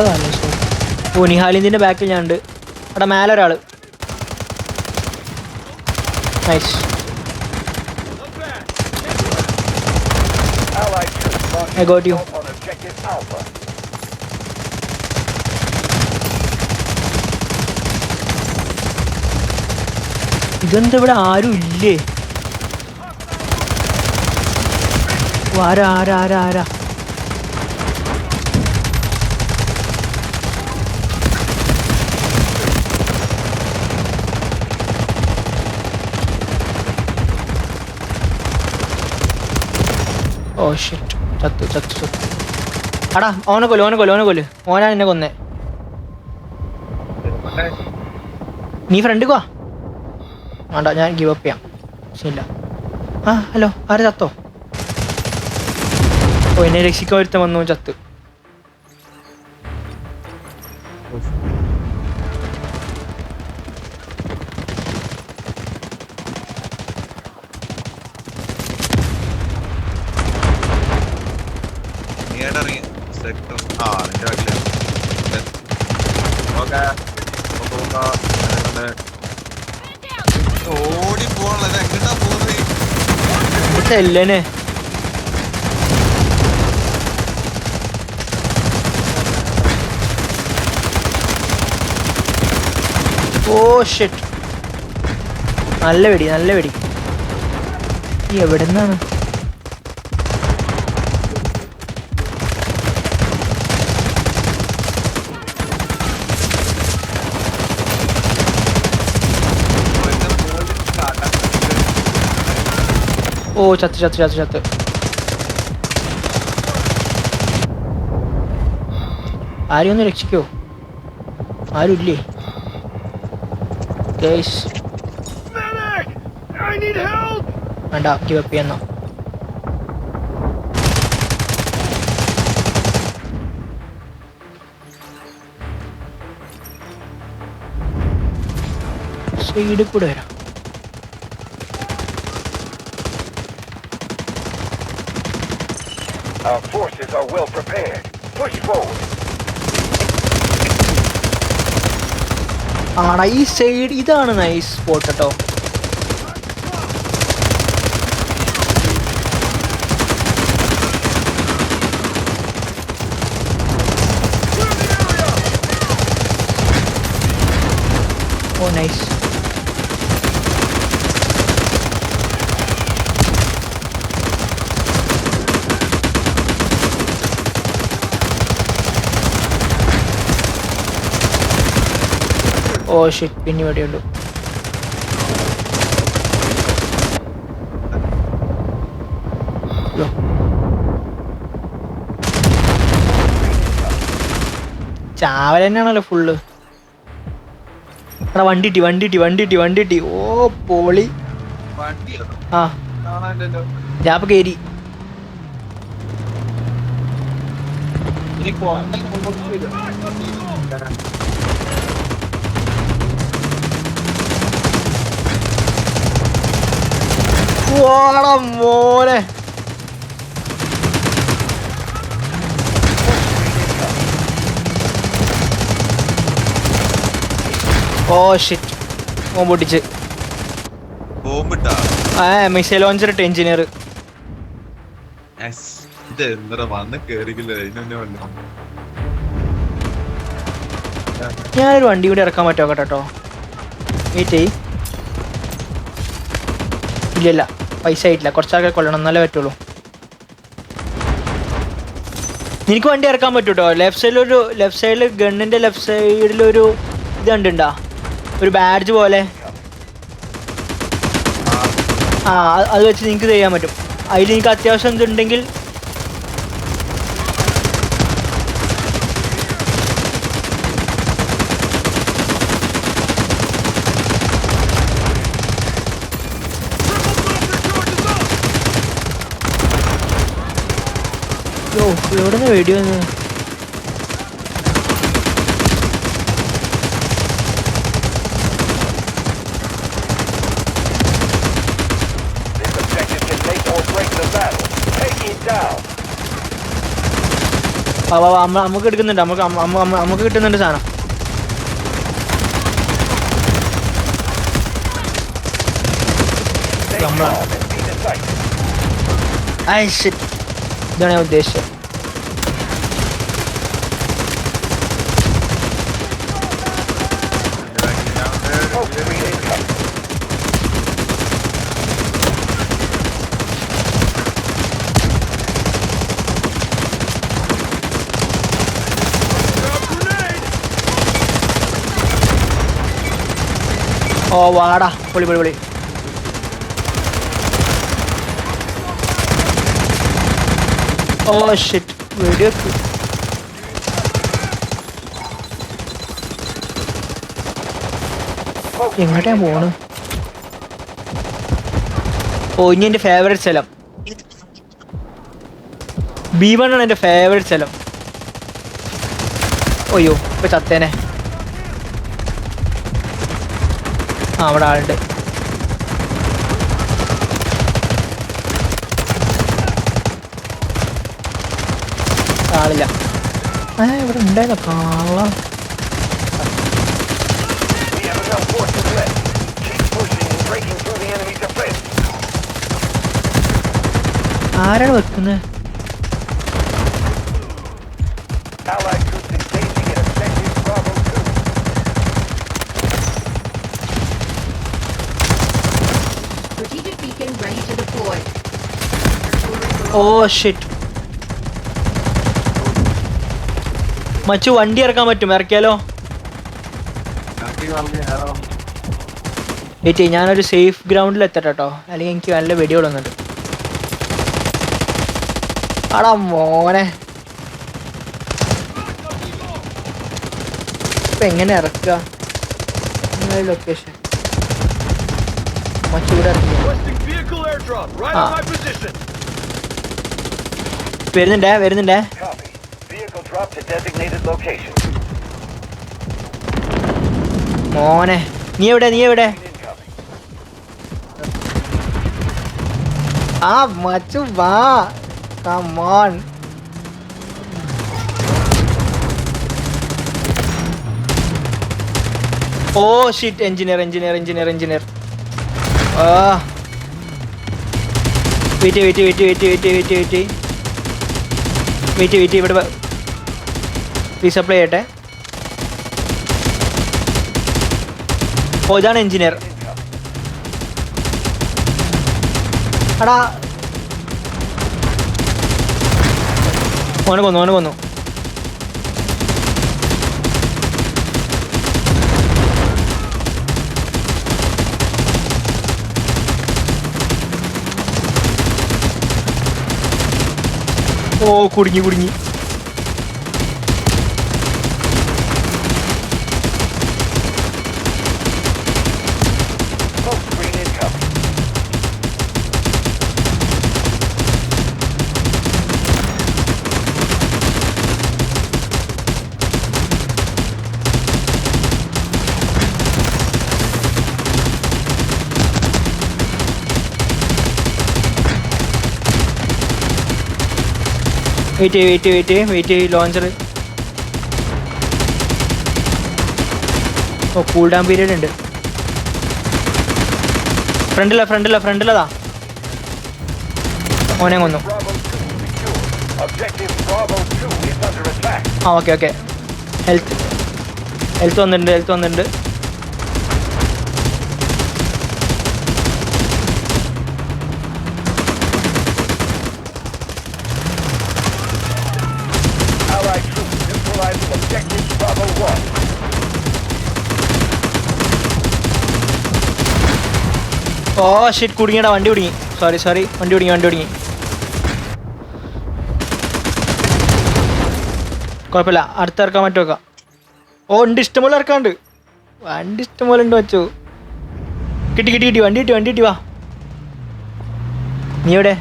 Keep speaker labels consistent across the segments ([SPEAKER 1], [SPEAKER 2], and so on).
[SPEAKER 1] അതാണ് ഓ നിഹാലിന്തിൻ്റെ ബാക്കിൽ ഞാൻ ഉണ്ട്. അവിടെ മേലെ ഒരാൾ. നൈസ്. I got you. ഇതെന്താ ഇവിടെ ആരും ഇല്ലേ? ആരാ ആരാ ആരാ ആരാ? Oh shit. ചത്തു ചത്തു ചത്തു. അടാ ഓനെ കൊല്ല് ഓനെ കൊല്ല് ഓനെ കൊല്ല്. ഓനാ എന്നെ കൊന്നേ. നീ ഫ്രണ്ടിക്ക് വാ. വേണ്ട ഞാൻ ഗിവ് അപ്പ് ചെയ്യാം. ശരിയില്ല. ആ ഹലോ ആര് ചത്തോ? ഓ എന്നെ രക്ഷിക്കാൻ ഒരുത്തൻ വന്നു ചത്ത്. ചെല്ലനെ ഓ ഷിറ്റ്. നല്ല വെടി നല്ല വെടി. എവിടെ നിന്നാണ്? ഓ ചത്ത് ചത്ത് ചത്ത് ചത്ത്. ആരെയും ഒന്ന് രക്ഷിക്കോ? ആരുമില്ലേ? വേണ്ട ഗിവ് അപ്പ് ചെയ്യുന്ന. സൈഡിൽ കൂടെ വരാം.
[SPEAKER 2] Our forces are well prepared. Push forward.
[SPEAKER 1] ആടാ ഈ സൈഡ് ഇതാണ് നൈസ് സ്പോട്ട് കേട്ടോ. ഓ നൈസ്. ഓ ഷിറ്റ് പിന്നെ ഇവിടെയുണ്ട്. ചാവൽ തന്നെയാണല്ലോ ഫുള്ള്. എടാ വണ്ടിട്ടി വണ്ടിട്ടി വണ്ടിട്ടി വണ്ടിട്ടി. ഓ പോളി. ആ ഞാൻ ഇപ്പൊ കേരി. ഓടാ മോനെ. Oh shit. ഓൻ പൊട്ടിച്ച്. മിസൈൽ ലോഞ്ചർ ഇട്ട് എഞ്ചിനീയർ. ഞാനൊരു വണ്ടി കൂടി ഇറക്കാൻ പറ്റുമോ കേട്ടോ? വെയിറ്റ് ചെയ്. ഇല്ലല്ല പൈസ ആയിട്ടില്ല. കുറച്ചാൾക്കാർ കൊല്ലണം എന്നാലേ പറ്റുള്ളൂ. നിനക്ക് വണ്ടി ഇറക്കാൻ പറ്റും കേട്ടോ. ലെഫ്റ്റ് സൈഡിൽ ഗണ്ണിൻ്റെ ലെഫ്റ്റ് സൈഡിലൊരു ഇത് കണ്ടിട്ടുണ്ടാ? ഒരു ബാഡ്ജ് പോലെ. ആ അത് വെച്ച് നിങ്ങൾക്ക് ചെയ്യാൻ പറ്റും. അതിൽ നിങ്ങൾക്ക് അത്യാവശ്യം ഇതുണ്ടെങ്കിൽ എവിടെ നിന്ന് വീഡിയോ വന്ന്? നമുക്ക് എടുക്കുന്നുണ്ട്, നമുക്ക് കിട്ടുന്നുണ്ട് സാധനം. ഇതാണ് ഞാൻ ഉദ്ദേശിച്ചത്. ഓ വാടാ, പൊളി പൊളി പൊളി. ഓ ഷിറ്റ്, വീഡിയോ എങ്ങോട്ടാ പോണ്? ഓ ഇനി എൻ്റെ ഫേവറേറ്റ് സ്ഥലം B1 ആണ്, എൻ്റെ ഫേവറേറ്റ് സ്ഥലം. അയ്യോ ഇപ്പൊ ചത്തേനെ. ആ അവിടെ ആളുണ്ട്. ആളില്ല. ഇവിടെ ഉണ്ടായിരുന്നോ കാള? ആരാണ് വെക്കുന്നത്? Oh shit. മച്ചു വണ്ടി ഇറക്കാൻ പറ്റും? ഇറക്കിയാലോ? വെയിറ്റ്, ഞാനൊരു സേഫ് ഗ്രൗണ്ടിൽ എത്തട്ടെ കേട്ടോ, അല്ലെങ്കിൽ എനിക്ക് നല്ല വെടി കൊടുക്കുന്നുണ്ട്. ആടാ മോനെ, ഇപ്പൊ എങ്ങനെ ഇറക്കുക? ലൊക്കേഷൻ മച്ചൂടെ വരുന്നുണ്ടേ. മോനെ നീ എവിടെ? ആ മച്ചു വാ, come on. Oh shit, engineer. Wait ഇവിടെ റീസപ്ലൈ ചെയ്യട്ടെ. ഓ ഇതാണ് എഞ്ചിനീയർ. അടാ ഓനെ കൊന്നു. ഓ കുടുങ്ങി. Wait launcher. Oh cool down period ഉണ്ട്. ഫ്രണ്ടിലതാ. ഓനെ കൊന്നു. ആ ഓക്കെ. ഹെൽത്ത് വന്നിട്ടുണ്ട്. ഓ ഷിറ്റ്, കുടുങ്ങിയടാ. വണ്ടി കുടുങ്ങി. സോറി വണ്ടി കുടുങ്ങി. കുഴപ്പമില്ല, അടുത്ത് ഇറക്കാൻ പറ്റുമോ? ഓ ഉണ്ട്, ഇഷ്ടംപോലെ ഇറക്കാണ്ട്. വണ്ടി ഇഷ്ടംപോലെ ഉണ്ട് വെച്ചു. കിട്ടി. വണ്ടി കിട്ടി. വാ നീ എവിടെ?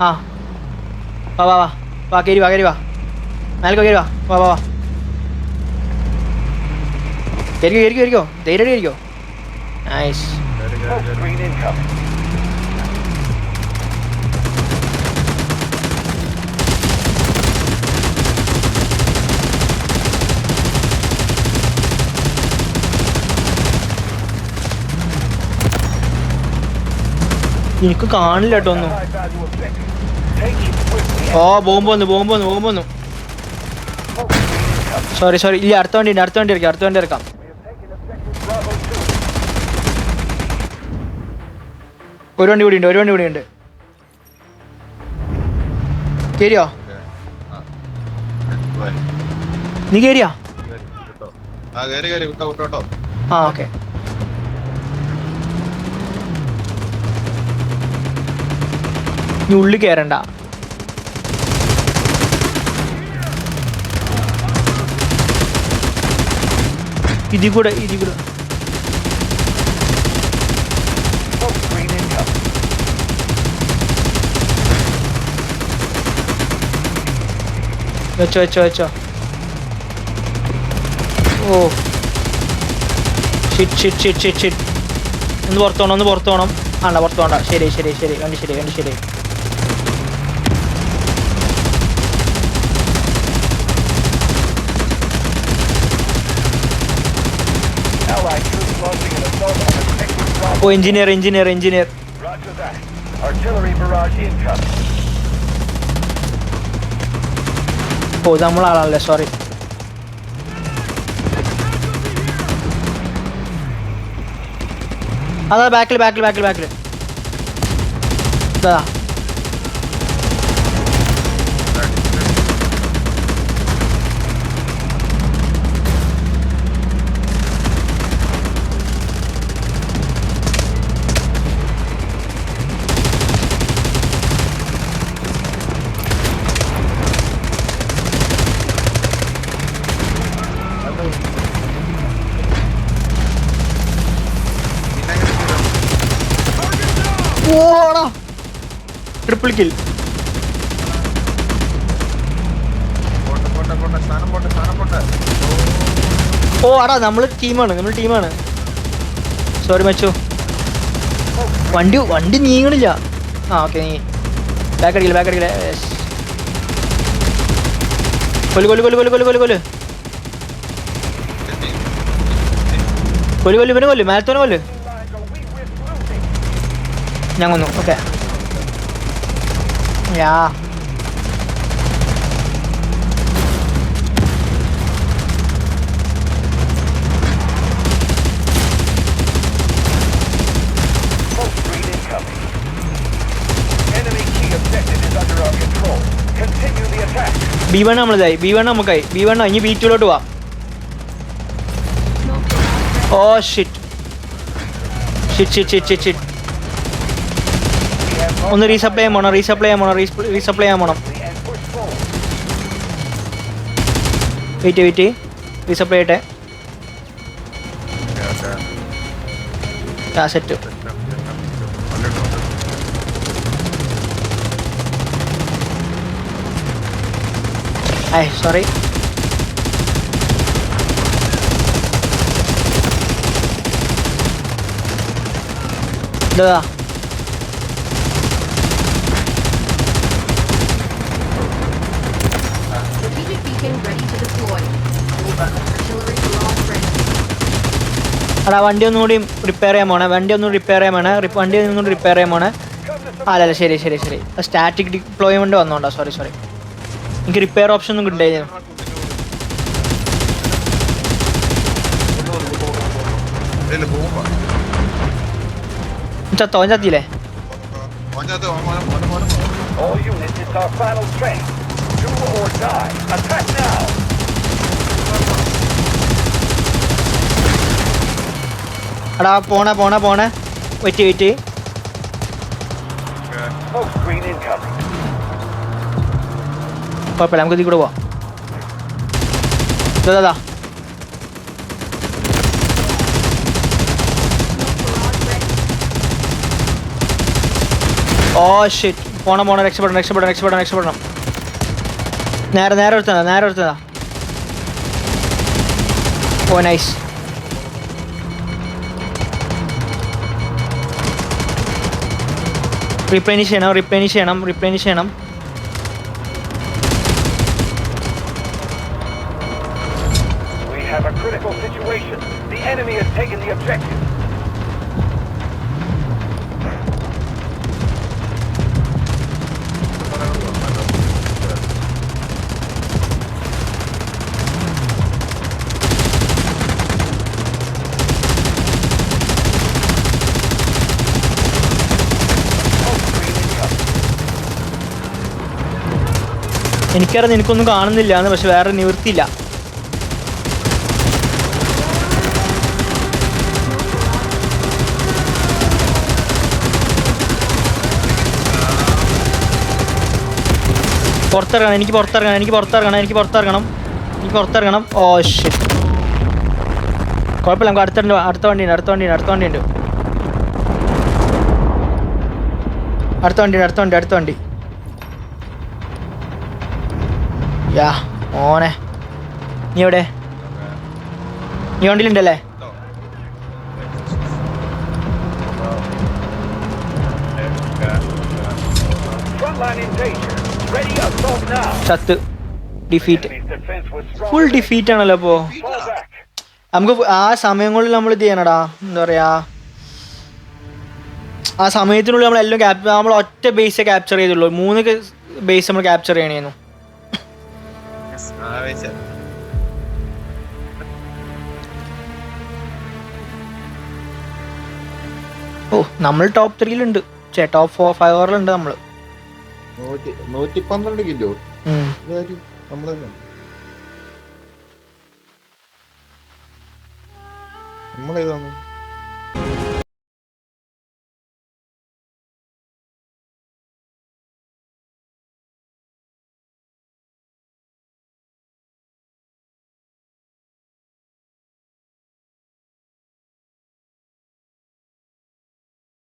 [SPEAKER 1] ആ വാ കയറി വാ. മേലേക്ക് കയറി വാ. കയറിക്കോ. ധൈര്യം കയറിക്കോ. നൈസ്. എനിക്ക് കാണില്ല കേട്ടോ ഒന്നും.
[SPEAKER 2] High value objective. Take it swiftly.
[SPEAKER 1] Oh bomb വന്നു.
[SPEAKER 2] Smoke screen incoming.
[SPEAKER 1] സോറി ഇല്ല, അടുത്ത വണ്ടി ഇറക്കാം.
[SPEAKER 2] We have taken objective Bravo 2.
[SPEAKER 1] ഒരു വണ്ടി കൂടി ഉണ്ട്. കേറിയോ? നീ കേറിയാ? ആ ഓക്കെ. നീ ഉള്ളിൽ കയറണ്ട. ഇതിൽ കൂടെ
[SPEAKER 2] Smoke screen incoming.
[SPEAKER 1] വെച്ചോ. Oh shit. ഒന്ന് പുറത്ത് പോകണം. ആണ്ട പുറത്ത് പോകണ്ട. ശരി. വണ്ടി ശരി.
[SPEAKER 2] Allied troops launching an assault on objective Bravo.
[SPEAKER 1] Oh engineer.
[SPEAKER 2] Roger that. Artillery barrage incoming.
[SPEAKER 1] Oh ഇത് നമ്മളാളല്ലേ, സോറി. അതാ ബാക്കിൽ ഇതാ. ഓടാ, ട്രിപ്പിൾ കിൽ. ഓ ആടാ, നമ്മൾ ടീമാണ്. സോറി മച്ചു. വണ്ടി നീങ്ങണില്ല. ആ ഓക്കെ, നീ ബാക്ക് അടിക്കില്ല. കൊല്ല് മേലത്തോനെ കൊല്ല്. ഞാൻ കൊന്നു. Okay yeah.
[SPEAKER 2] Smoke screen incoming. Enemy key objective is under our control. Continue the attack.
[SPEAKER 1] B1 നമ്മളിതായി. B1 ഇനി B2 പോവാം. Oh shit. ഒന്ന് റീസപ്ലൈ ചെയ്യാൻ പോണം.
[SPEAKER 2] And push forward.
[SPEAKER 1] Wait resupply ചെയ്യട്ടെ. സെറ്റ്. സോറി. ഇതാ
[SPEAKER 3] Strategic beacon ready to deploy. Artillery barrage ready.
[SPEAKER 1] അടാ, വണ്ടി ഒന്നുകൂടി റിപ്പയർ ചെയ്യാൻ പോണേ. അല്ലല്ല, ശരി. സ്റ്റാറ്റിക് ഡിപ്ലോയ്മെന്റ് വന്നോണ്ടാ. സോറി. എനിക്ക് റിപ്പയർ ഓപ്ഷൻ ഒന്നും കിട്ടില്ല. ചത്തില്ലേ?
[SPEAKER 2] All units, it's our final strength. Do or die. Attack now.
[SPEAKER 1] എടാ പോണേ. വെയിറ്റ്.
[SPEAKER 2] Smoke screen incoming.
[SPEAKER 1] കുഴപ്പമില്ല, നമുക്ക് ഇതിൽ കൂടെ പോവാം. ഇതാ ഓ ഷിറ്റ്. പോണ രക്ഷപ്പെടണം. നേരെ എടുത്തതാ. ഓ നൈസ്. റിപ്ലേനിഷ് ചെയ്യണം.
[SPEAKER 2] We have a critical situation. The enemy has taken the objective.
[SPEAKER 1] എനിക്കറിയാം നിനക്കൊന്നും കാണുന്നില്ല എന്ന്, പക്ഷെ വേറെ നിവൃത്തിയില്ല. പുറത്തിറങ്ങണം, എനിക്ക് പുറത്തിറങ്ങണം. Oh shit. കുഴപ്പമില്ല, നമുക്ക് അടുത്ത വണ്ടിയുണ്ട്. അടുത്ത വണ്ടി. യാ ഓനെ, നീ എവിടെ? നീ വണ്ടിയിലുണ്ടല്ലേ?
[SPEAKER 2] Frontline in danger. Ready assault now.
[SPEAKER 1] ചത്ത്. Defeat.
[SPEAKER 2] Enemy's defense was strong.
[SPEAKER 1] Full defeat ആണല്ലോ അപ്പോൾ.
[SPEAKER 2] Fall back.
[SPEAKER 1] നമുക്ക് ആ സമയങ്ങളിൽ നമ്മൾ ഇത് ചെയ്യണടാ, എന്താ പറയാ, ആ സമയത്തിനുള്ളിൽ നമ്മളെല്ലാം നമ്മൾ ഒറ്റ ബേസേ ക്യാപ്ചർ ചെയ്തുള്ളൂ. 3 ബേസ് നമ്മൾ ക്യാപ്ചർ ചെയ്യണേന്നു. ഓ നമ്മൾ ടോപ്പ് 3-ലുണ്ട്, ടോപ്പ് 4-5-ലുണ്ട് നമ്മള്.
[SPEAKER 4] 112 കിലോ നമ്മളേതാണ്